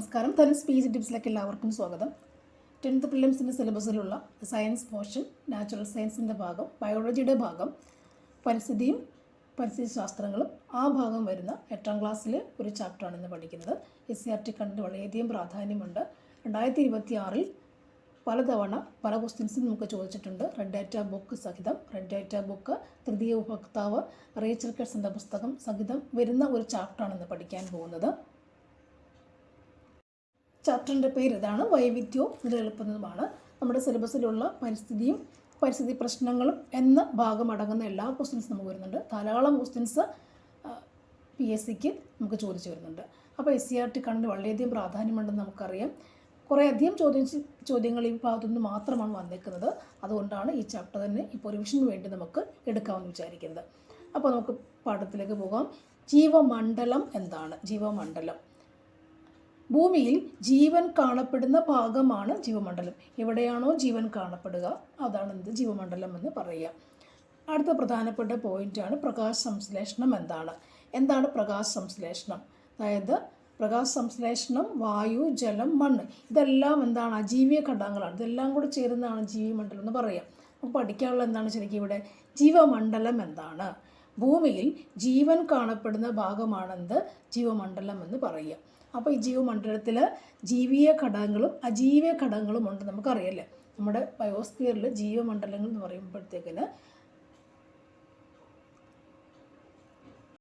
നമസ്കാരം. തനിസ് P G ടിപ്സിലേക്ക് എല്ലാവർക്കും സ്വാഗതം. 10th പ്രിലിംസിൻ്റെ സിലബസിലുള്ള സയൻസ് പോർഷൻ, നാച്ചുറൽ സയൻസിൻ്റെ ഭാഗം, ബയോളജിയുടെ ഭാഗം, പരിസ്ഥിതിയും പരിസ്ഥിതി ശാസ്ത്രങ്ങളും ആ ഭാഗം വരുന്ന 8ാം ക്ലാസ്സിലെ ഒരു ചാപ്റ്ററാണ് ഇന്ന് പഠിക്കുന്നത്. SCERT കണ്ടിട്ട് വളരെയധികം പ്രാധാന്യമുണ്ട്. 2026 പലതവണ പല ക്വസ്റ്റ്യൻസും നമുക്ക് ചോദിച്ചിട്ടുണ്ട്. റെഡ് ഡാറ്റ ബുക്ക് സഹിതം, റെഡ് ഡാറ്റ ബുക്ക് തൃതീയ ഉപഭോക്താവ് റേച്ചൽ കെർസിൻ്റെ പുസ്തകം സഹിതം വരുന്ന ഒരു ചാപ്റ്ററാണ് ഇന്ന് പഠിക്കാൻ പോകുന്നത്. ചാപ്റ്ററിൻ്റെ പേര് ഇതാണ്, വൈവിധ്യവും നിലനിൽക്കുന്നതുമാണ്. നമ്മുടെ സിലബസിലുള്ള പരിസ്ഥിതിയും പരിസ്ഥിതി പ്രശ്നങ്ങളും എന്ന ഭാഗം അടങ്ങുന്ന എല്ലാ ക്വസ്റ്റ്യൻസും നമുക്ക് വരുന്നുണ്ട്. ധാരാളം ക്വസ്റ്റ്യൻസ് PSCക്ക് നമുക്ക് ചോദിച്ചു വരുന്നുണ്ട്. അപ്പോൾ SCERT കണ്ടിട്ട് വളരെയധികം പ്രാധാന്യമുണ്ടെന്ന് നമുക്കറിയാം. കുറേയധികം ചോദ്യങ്ങൾ ഈ ഭാഗത്തുനിന്ന് മാത്രമാണ് വന്നേക്കുന്നത്. അതുകൊണ്ടാണ് ഈ ചാപ്റ്റർ തന്നെ ഇപ്പോൾ റിവിഷന് വേണ്ടി നമുക്ക് എടുക്കാമെന്ന് വിചാരിക്കുന്നത്. അപ്പോൾ നമുക്ക് പാഠത്തിലേക്ക് പോകാം. ജീവമണ്ഡലം എന്താണ്? ജീവമണ്ഡലം ഭൂമിയിൽ ജീവൻ കാണപ്പെടുന്ന ഭാഗമാണ് ജീവമണ്ഡലം. എവിടെയാണോ ജീവൻ കാണപ്പെടുക അതാണ് ജീവമണ്ഡലം എന്ന് പറയുക. അടുത്ത പ്രധാനപ്പെട്ട പോയിൻ്റാണ് പ്രകാശ സംശ്ലേഷണം എന്താണ് പ്രകാശ സംശ്ലേഷണം? അതായത് പ്രകാശ സംശ്ലേഷണം വായു, ജലം, മണ്ണ് ഇതെല്ലാം എന്താണ്? അജീവീയ ഘടകങ്ങളാണ്. ഇതെല്ലാം കൂടി ചേരുന്നതാണ് ജീവമണ്ഡലം എന്ന് പറയുക. അപ്പോൾ പഠിക്കാനുള്ള എന്താണ് ശരിക്കും ഇവിടെ? ജീവമണ്ഡലം എന്താണ്? ഭൂമിയിൽ ജീവൻ കാണപ്പെടുന്ന ഭാഗമാണെന്ത്? ജീവമണ്ഡലം എന്ന് പറയുക. അപ്പോൾ ഈ ജീവമണ്ഡലത്തിൽ ജീവീയ ഘടകങ്ങളും അജീവീയ ഘടകങ്ങളും ഉണ്ട്, നമുക്കറിയാമല്ലേ. നമ്മുടെ ബയോസ്ഫിയറിൽ ജീവമണ്ഡലങ്ങൾ എന്ന് പറയുമ്പോഴത്തേക്കിന്